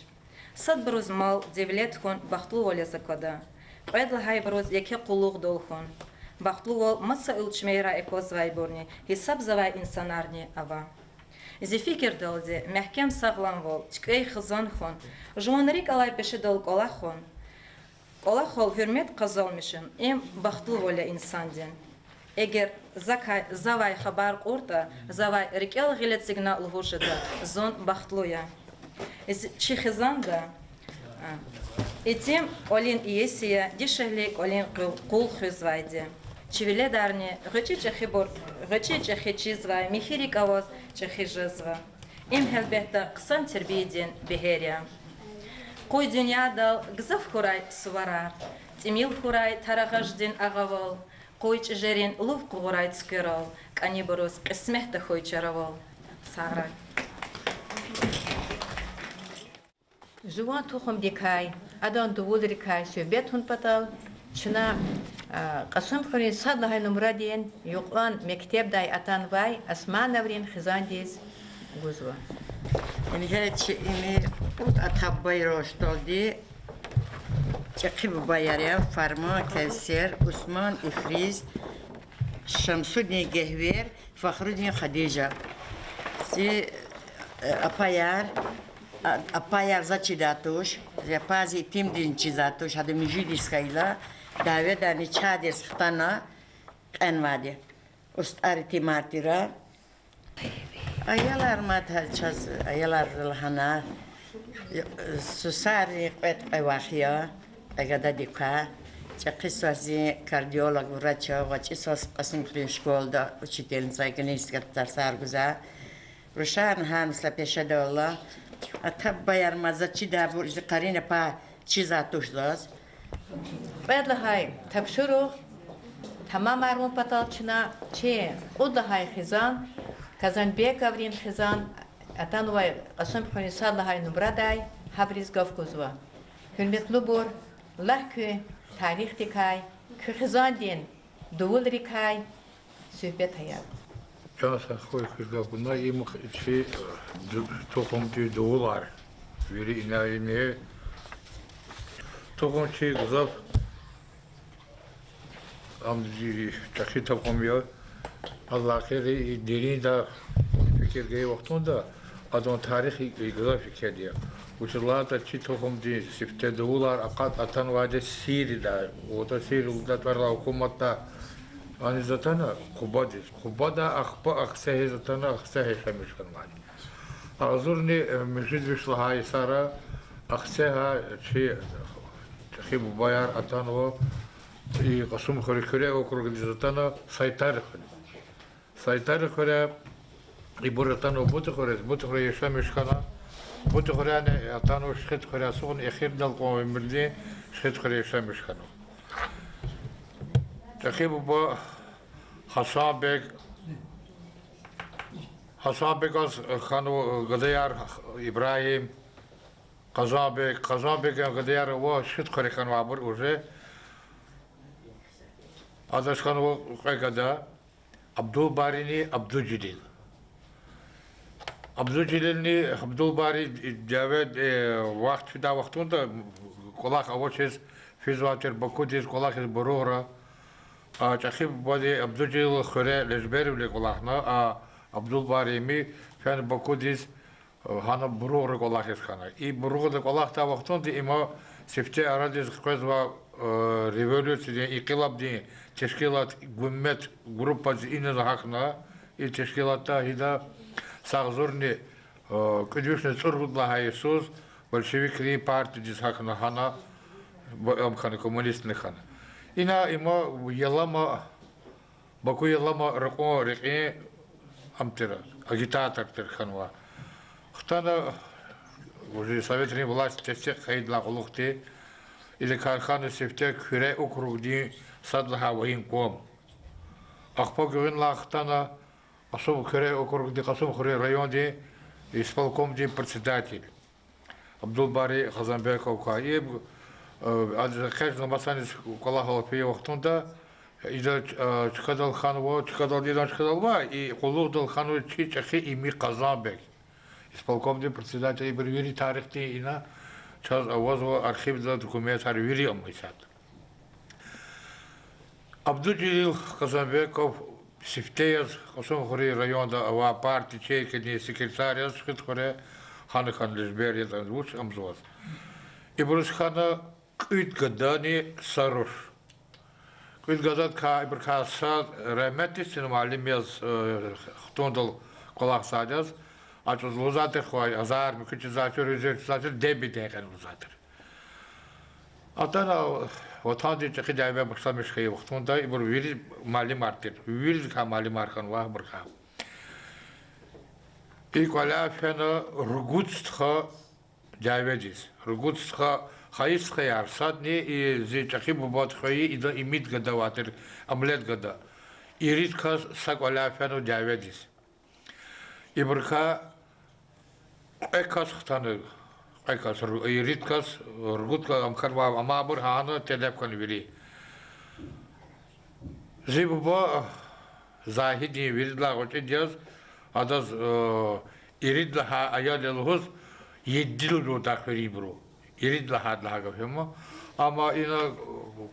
C: Sad broz mal devlet khon baxtlu voля zakoda. Qedl hay broz yake quluq dol khon. Baxtlu vol masa ulçmeyra ekoz vayborni, hisab zavay insanarni ava. Зефикер далде, мягкем саглам вол, чкей хызан хон, жуанрик алай пеше дал колахон. Колахол hürmet kazalmışın, em baxtlı voля insandin. Eğer zavay habar kurta, zavay rikel gilet signal lhuşada, zon baxtlıya. Çi hızan da, etim olin iyesiye, dişehlik olin kul hızvaydi. Чивиле дарни, гычи чехибор, гычи чехи чизвай, михирик авоз чехи жызва. Им хелбетта ксан тербиедин бехерия. Кой дюня дал гзав хурай суварар, тимил хурай тарагаждин агавал, кой чжерин лув кугурай цкерал, каниборус кисмехта хой чаравал. Сара.
A: Жуан тухum dikay, adan duvul dikay, sühbetun patal, çına qasım xuri sadlahay numradiyen yuqan mektebday atanvay asmanavrin xizandiz guzva.
F: Yani her imi atabay roştoldi. Çekib bayarya Farma Kevser Osman İfriz Şamsuddin Gehver Fahruddin Khadija. Si apayar zaçidatuş, zapazi timdin çizatuş, hadi müjidiskayla davet ani çades xtana qanvadi. Ustariti martira. Ayalar matçaz, ayalar lahana. Susari qet aywahiya, agada dika. Çaqiswazi kardiyolog vracha, vaçisos qasım xrin şkolda uçitelin saykinist tarsar guza. Rushan Hansla peşede Allah. Atab bayar mazatçı da bu qarine pa çizatuşdaz.
A: Qedlahay tapşuru tamam armun patalçına çe qudahay xizan Казанбек аврин хизан атанвай qasam xuni sallahay nubraday habriz gafkuzwa. Hürmetli bor lahkü tarih dikay kırhizan din duvul rikay söhbet hayat.
G: Cansa koy kızga buna iyi şey tohumcu doğular. Veri inayine tohumcu kızap amci çakı tohumuyor. Allah kere derin de fikir gey vaktunda adam tarihi güzel fikir diyor. Uçurlarda çi tohumcu sifte doğular akat atan vade Siri'de. O da Siri'de varla hükümette Ani zatana kubadis. Kubada akpa aksehe zatana aksehe şemiş kalmani. Ağzurni mecid vişlaha isara akseha çi bu bayar atan o qasum khore okrug zatana saytar khore. Saytar khore iburatan o butu khore yaşamış kana. Butu khore atan o şhit khore son ekhir dal qom milli şhit khore yaşamış kana. Takibu bu Hasan Bey az Khanu Gadayar İbrahim Qazan Bey Gadayar o şit khore khan abur уже Adaş khan o qagada Abdul Barini Abdul Jalil Abdul Jalilni Abdul Bari Javed vaxtunda qolaq avoches fizvater Bakudis qolaq borora Çakib bodi Abdülcil Khore lejber bile kolahna Abdul Barimi fen Bakudis hana burur kolahis khana. I burur da kolah ta vaxtun di ima sifte aradis qezva revolütsiya iqilab di teşkilat gümmet grupası inen hakna i teşkilatta hida sağzurni kudüşne çurgudla haysus Bolşevikli parti dis hakna hana am khana komünistni khana. Ina ima yalama Baku yalama raqo riqi amtira agitator khanwa. Xtana уже советская власть тесте хайдла quluqti или karxana sefte küre okrugdi sadlaha vahin kom. Aqpa gön laxtana asum küre okrugdi qasum khuri rayonde исполкомди председатель Абдул Бари Хазанбеков каиб Каждый масанец колахал пей вахтунда, ида чкадал ханво, чкадал дидан чкадалва, и кулухдал хану чахи и ми Казанбек. Исполкомный председатель и привери тарихти ина, час авазва архив за документ арвери амисат. Абдул Jalil Казанбеков сифтеяз, қосым хори районда ава партии чейкени секретарияз шхит хоре ханыхан лежберияз анзвуч амзуаз. И брус хана Kuyt gadani saruş. Kuyt gadat ka ibrkasa rahmetli sinemallim yaz xtondal kolak sadiyaz. Açız lozatır xoy azar müküçü zatır üzeri zatır debi deyken lozatır. Atana vatan diye dayve başlamış xey xtonda ibr veri mallim artır. Veri ka mallim arkan vah burka. İlk ala fena rugutstha dayvediz. Rugutstha Хайс хаяр садни и зи чахи бубат хаи ида имид гада ватер амлет гада ирит кас саквала фану джаведис ибрха экас хтаны экас ирит кас ргут ка амкарва амабур хана телеп кан вири зи буба захиди виридла готидяз адаз иридла ха аялел хуз yeddil ro takveri bro Irid lahad lahaga fema, ama ina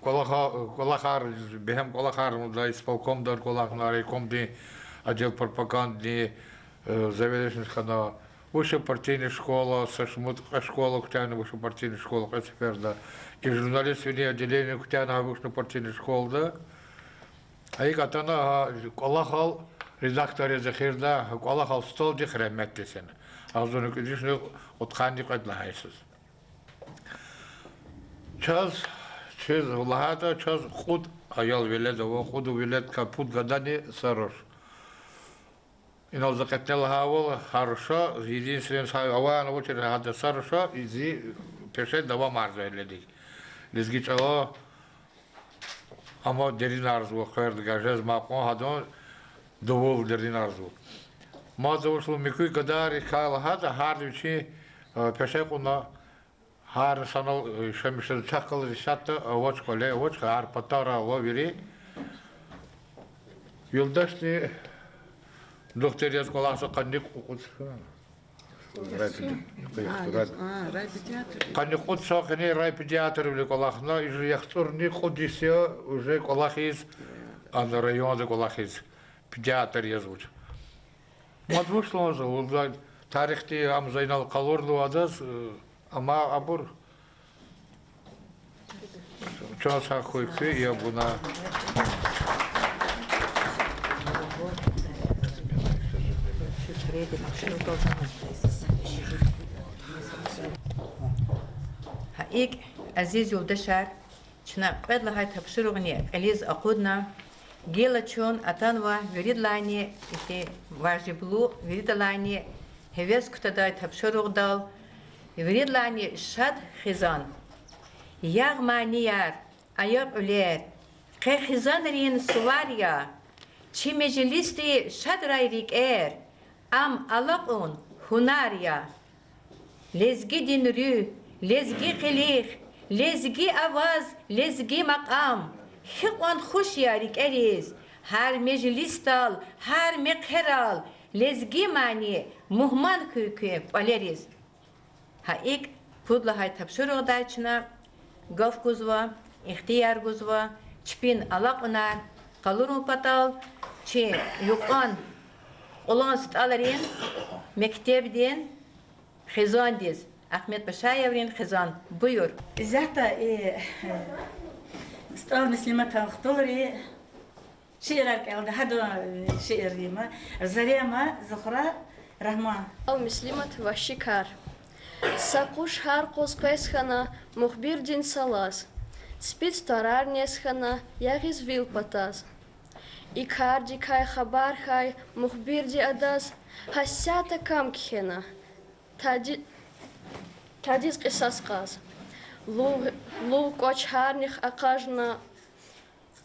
G: kolakar behem kolakar da исполкомдар kolaknare комди отдел пропаганды заведующий хана высшая партийная школа, сашмут школа Кутяна высшая партийная школа Кациферда и журналист вне отделения Кутяна высшая партийная школа да. А и катана колахал редакторы захирда колахал стол дихреметтесен. А зону кудишны отханди кадлахайсыз. Час влада, час худ аял велед, худу велед капут гадани сарош. И на закатнела хавол хорошо, единственное авана очередь хада сароша, изи пеше дава марза веледи. Лизгичало ама дерин арзу, херд гажез мапон хадон довол дерин арзу. Маза ушло микуй гадар кайла хада хардучи пешекуна хар санал шемишел чакал рисата очко ле очко ар патара ловири юлдашни доктор яз коласа кандик укут кандик укут сахне рай педиатр в колахна и яхтурни ходисия уже колахиз ан район де колахиз педиатр язвуч Мадвушло за тарихти ам зайнал калорлу адас ама абур часа хойфи я буна
A: هيك عزيز يولدشار شنا قد لهاي تبشرغني اليز اقودنا جيلاتشون اتانوا يريد لاني اتي واجبلو يريد لاني هيفس كتداي تبشرغدال يريد لاني شاد خزان يغمانيار ايق اولير قي خزان رين سواريا چي مجلستي شاد رايريك اير ام الاقون هناريا لزگی دینرو لزگی خلیق لزگی آواز لزگی مقام خیقان خوش یاریک اریز هر مجلستال هر مقهرال لزگی معنی مهمان kökü aleriz ha ilk pudla hay tapşırığı dayçına gaf guzva ihtiyar guzva çpin alaq unar kalurun patal çi yuqan olan sit alarin mektebden خزان دیز احمد بشایورین خزان بيور
B: زهتا استال مسلمة تختوري شعرك أو هذا شعري ما زريما زخرة رحمة
I: المسلمة وشكار ساقوش هار قوس قيسخنا مخبر دين سلاس سبيت ترار نسخنا يغيز ويل بطاز إكار دي كاي خبار خاي مخبر دي أداز هساتا كام كخنا تاديز قصص قاز لو كوش هارنخ أقاجنا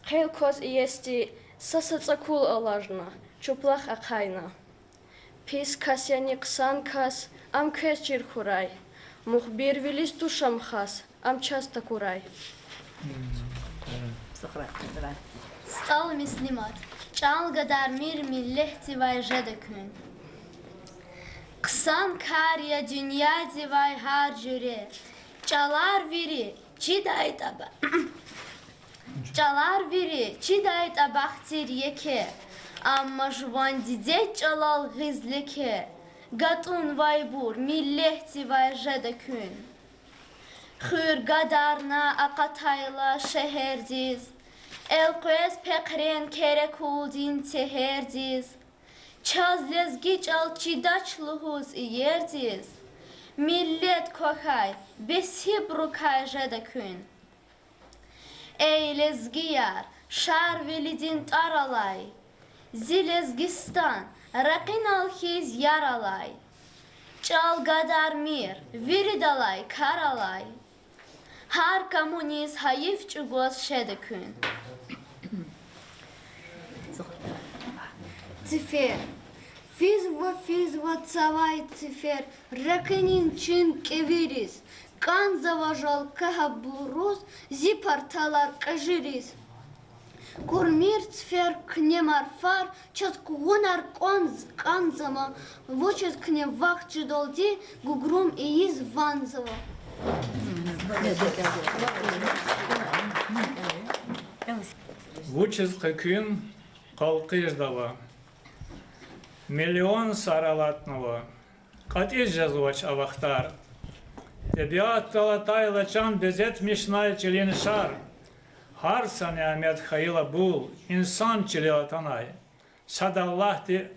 I: خيل كوز إيستي ساسацакул алажна чуплах أقاينا пис кас яни قسان кас ам кес чирхурай мухбир вилис тушам хас ам часта курай
J: Стал мислимат чал гадар мир миллехти вай жедекün Qısan kariya dünya divay har jüre Çalar viri çidayt aba Çalar viri çidayt abaxtir yeke Amma jvan didet çalal gizleke Gatun vay bur millehti vay jedekün Xür gadarna aqatayla şeherdiz El quez pekren kerekuldin teherdiz Çazlezgi çalçidaçlıhuz yerdiz. Millet kokay, besib rukay jedekün. Ey lezgiyar, şar velidin taralay. Zilezgistan, rakin alhiz yaralay. Çal gadar mir, viridalay, karalay. Har komüniz hayif çugoz şedekün.
K: Цифер. Физва цавай цифер. Раканин чин кеверис. Кан заважал кахабурус. Зипарталар кажирис. Курмир цифер кнемарфар. Час кугунар канзама. Вочет кне вахчи долди. Гугрум и из ванзава.
H: Вучез кыкын қалқыждава. Миллион саралатного. Қатиз жазуач авахтар. Тебиат талатай лачан безет мишнай челин шар. Har sanyamet hayla bul. İnsan çiliyatanay. Sadallah di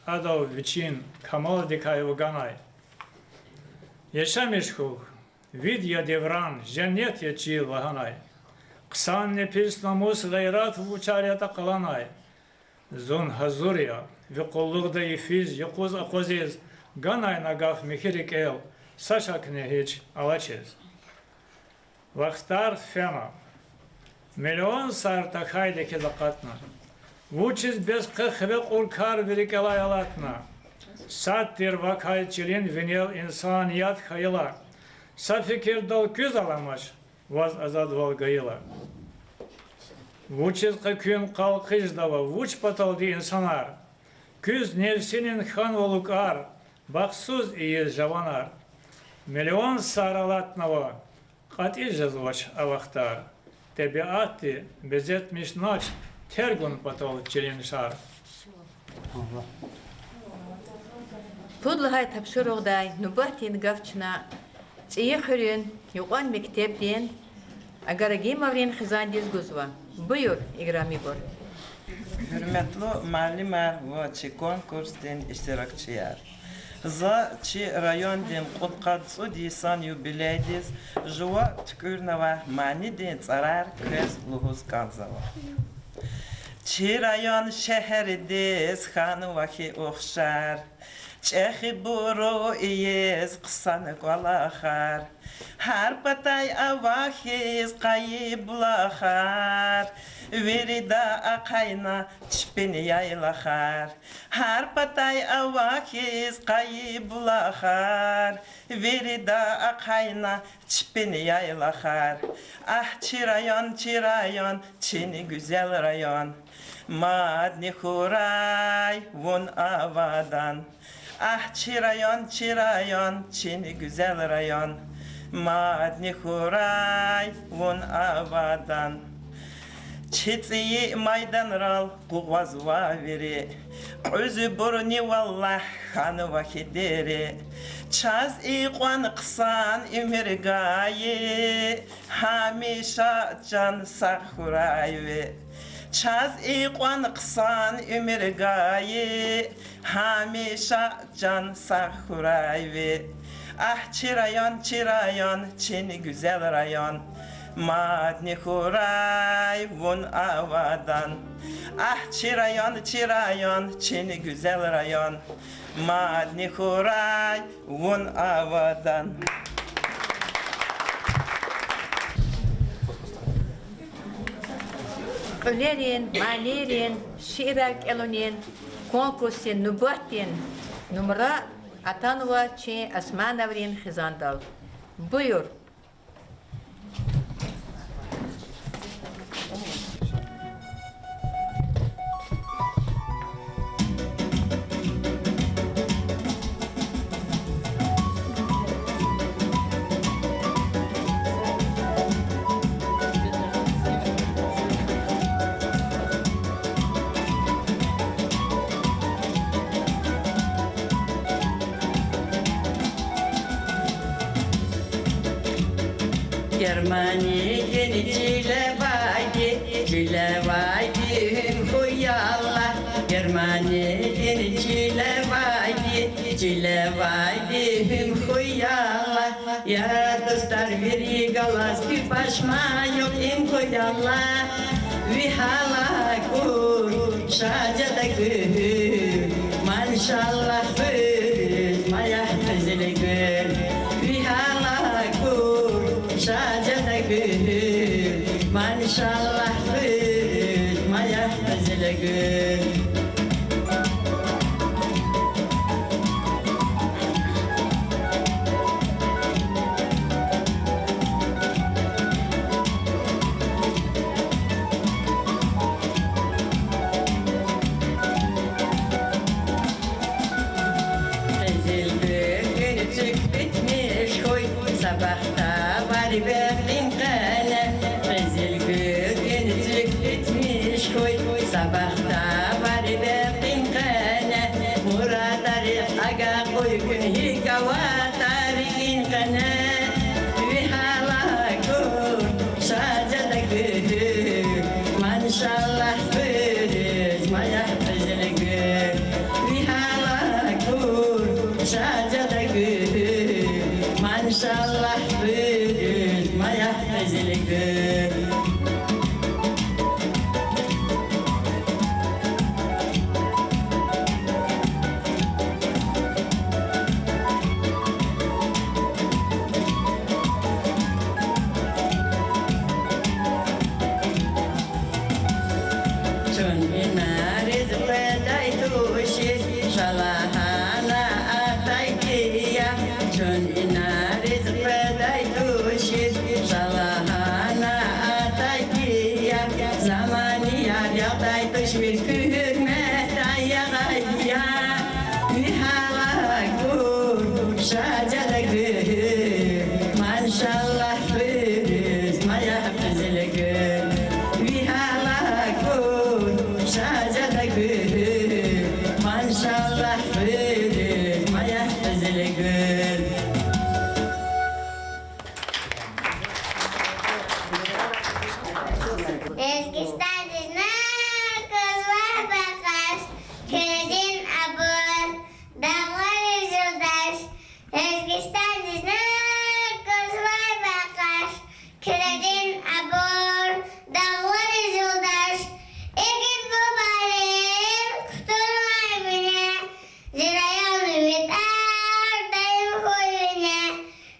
H: adav viçin. Kamal dikay uganay. Yaşamışku. Vidya devran. Cennet yeçil vahanay. Kısan nefis namus gayrat uçaryata kalanay. Zon hazurya. Ve kollukda ifiz yukuz akoziz. Ganay nagaf mihirik el. Saşak nehiç alaçiz. Vaxtar fema. Миллион сарта хайдеки закатна. Вучиз без кахве уркар великалай алатна. Saattir vakay çilin vinel insaniyat hayıla. Sa fikir dal küz alamaş, vaz azad val gayıla. Vuçiz kükün kalkış dava, vuç pataldi insanlar. Küz nefsinin han olukar, baksuz iyi javanar. Milyon saralatnava, kati jazvaş avaktar. Tebiatti bezetmiş naç, tergun patal çilin şar.
A: Pudlahay tapşırıqday nubahtin gavçına Çiyixürün yuqan mektepten agaragi mavrin xizan dizguzva. Buyur İgrami Bor.
L: Hürmetli muallimler ve çi konkursten iştirakçılar. За чи район ден қонқадсу дисан юбилейдис жуа ткурнава мани ден царар крез лугуз канзава. Чи район шехердис хану вахи оқшар. Чехи буру иез қысаны қвалахар. Har patay avahis qayıblahar. Verida akayna çipini yaylahar. Har patay avahis qayıblahar. Verida akayna çipini yaylahar. Ah çirayon, çini güzel rayon. Madni huray vun avadan. Ah çirayon, çini güzel rayon. Madni huray vun avadan. Çitsiyi maydan ral kuğvazva veri. Özü burni vallah hanı vakideri. Çaz iqvan qısan ümür gayi. Hamişa can sahurayvi. Çaz iqvan qısan ümür gayi. Hamişa can sahurayvi. Ah çirayon, çini güzel rayon. Madni huray vun avadan. Ah çirayon, çini güzel rayon. Madni huray vun avadan.
A: Ölerin, malerin, şiirak elonin, konkursin, nubatin, numara Atanova çi Asmanavrin xizandal. Buyur.
F: Germani yeni cile vaydi huyallah. Germani yeni cile vaydi huyallah. Ya dostlar veri galas ki başma yok im huyallah. Vihala kur şacada gül. Maşallah fır mayah mezili gül. Vihala kur şacada gül. Maşallah fır mayah mezili gül. Sabahta var verdim kane. Rezil gün bitmiş koy. Sabahta var verdim kane. Muradari aga koy gün hikava tarihin kane. Vihala kur şacada gül. Maşallah fırız mayah rezil gül. Vihala kur şacada gül. Maşallah fırız mayah rezil gül. Çün binar rizqe daytuşi şalahan
L: hürmet ayağaya Nihala gur şacada gül Maşallah fırız maya kızılı gül Nihala gur şacada gül Maşallah fırız maya kızılı gül
D: Ezgistan dizme kız var bakar Köyün abur dağlar üzüldaş Ezgistan dizme kız var bakar Köyün abur dağlar üzüldaş Ekip bu balim tutulmay bine Zirayan biter dayım huyune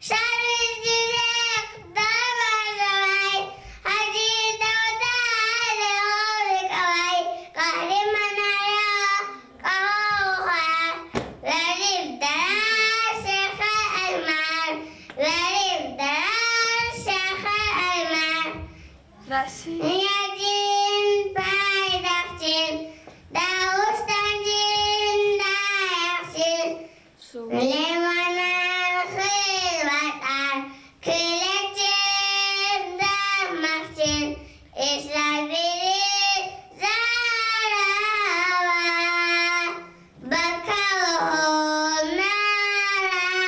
D: Şarviz düzek dar var zavay Hacı Davda hadi oğlu kavay Kahramanaya kavuha Verip darar şeha elmer Verip darar şeha elmer Niyacin paydakçin Davustan cin dayakçin Süleyman'ın hırvatar Külekçin dağmakçin İslam biri zarava Bakalım narava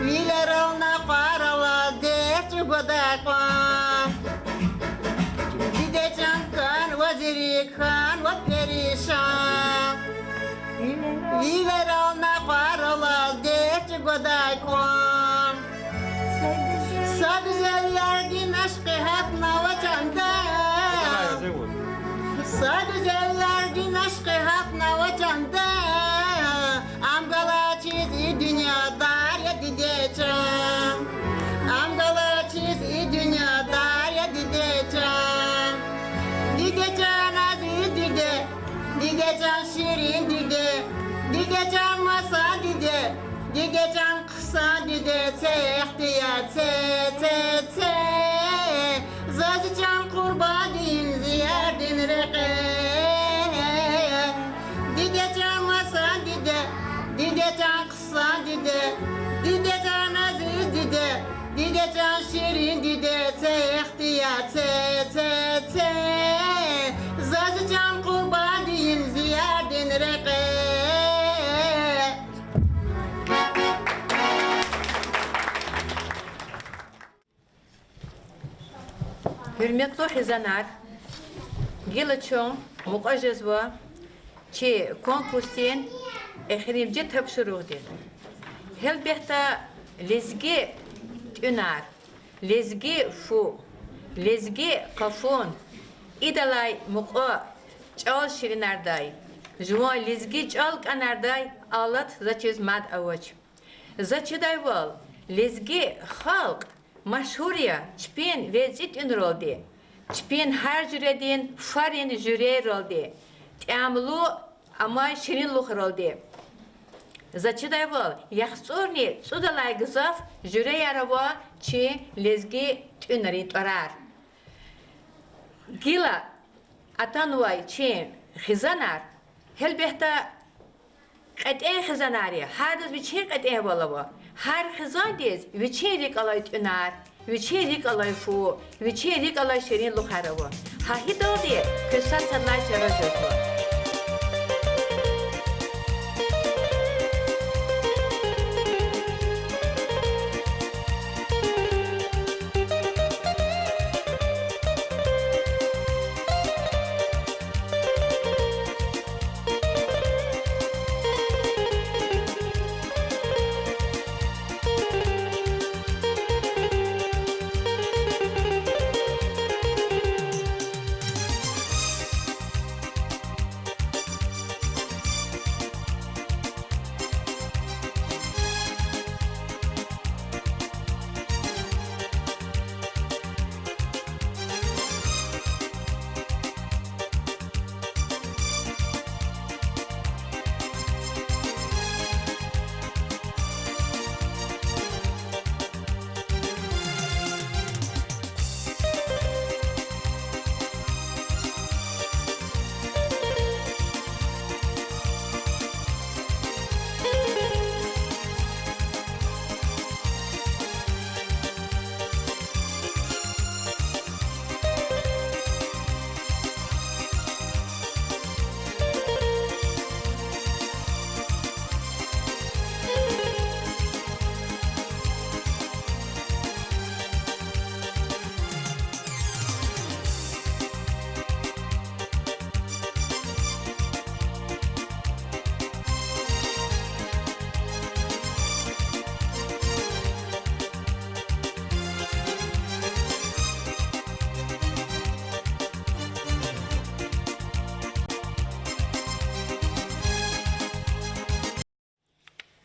L: Вилеровна парала, дечу годакон. Дидечан кан, вазири кан, вот перешан. Вилеровна парала, дечу годакон. Sabzellerdi aşkı hep navaçanda. Sabzellerdi aşkı hep navaçanda. Amgala çizi dünyada ya dideceğim. Amgala çizi dünyada ya dideceğim. Dideceğim aziz dide, dideceğim şirin dide, dideceğim masa dide. Dideceğim kısa dide, ihtiyat se. Zazıcan kurbadin ziyardin reke. Dideceğim masa dide, dideceğim kısa dide, dideceğim aziz dide, dideceğim şirin dide, ihtiyat se. Zazıcan kurbadin ziyardin reke.
A: Hürmetli Hizanar, Gilachon, Mukajezva, Çi konkursin ehrimci tapşırıqdır. Elbette lezgi ünar, lezgi fu, lezgi kafun, idalay muqa çal şirinarday. Jua lezgi çal kanarday alat zaçiz mad avaç. Zaçiday val, lezgi halk Maşhuriya, çpin vezit ün roldi. Çpin her jüredin farin jüre roldi. T'amlu ama şirin luh roldi. Zaçıday vol, yaxsurni sudalay gızaf jüre yarava çi lezgi tünri torar. Gila atanvay çi xizanar, helbehta qat'e xizanari, hardız biçir qat'e volava. Her xizadiz, viçerik alay tünar, viçerik alay fu, viçerik alay şirin luharava. Hahi doğdi, kösat sadlay çara jözva.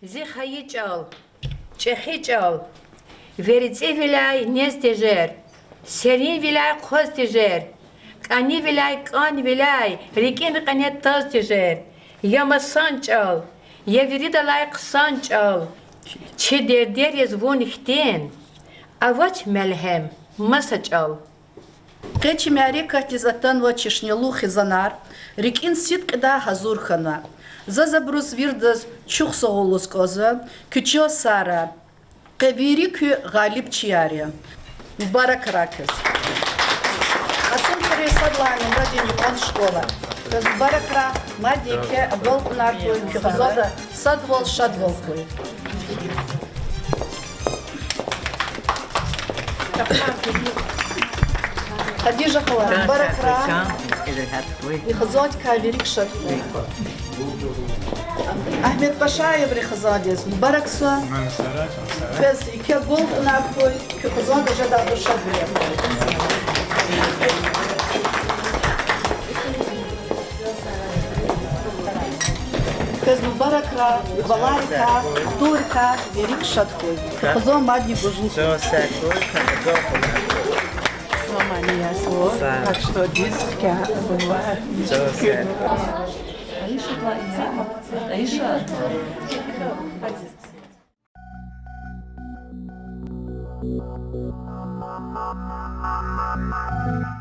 A: Zixayi çal, çexi çal, verici vilay nez tejer, serin vilay koz tejer, kani vilay kan vilay, rikin kanet taz tejer, yamasan çal, yeviri dalay kısan çal, çi derder yazvun ihten, avaç melhem, masa çal.
M: Кечимяри катизатан вачишнелу хизанар, рикин сит кда хазурхана. Зазабрус вирдаз чухсоголус коза, küçüyor sara. Keviri kü galip çiyari. Mübarek rakız. Asım kere sadlanında dinlikan şkola. Mübarek rak madike volkunar koyu kü hazada sadvol şadvol koyu. Хадижа Халар, Баракра,
F: إذا هاتوي
M: Рихазот Каверик Шатхуй. Ахмед Пашаев Рихазадис, Баракса,
H: من سرات
M: Фез Ике Голд Нахуй, Кюхазон Жада Душадве. Фез Баракра, Валарика, Турка, Верик Шатхуй. Кюхазон Мадни Божу.
L: Все сакуй,
M: Так что диски бывает.
D: Thank you.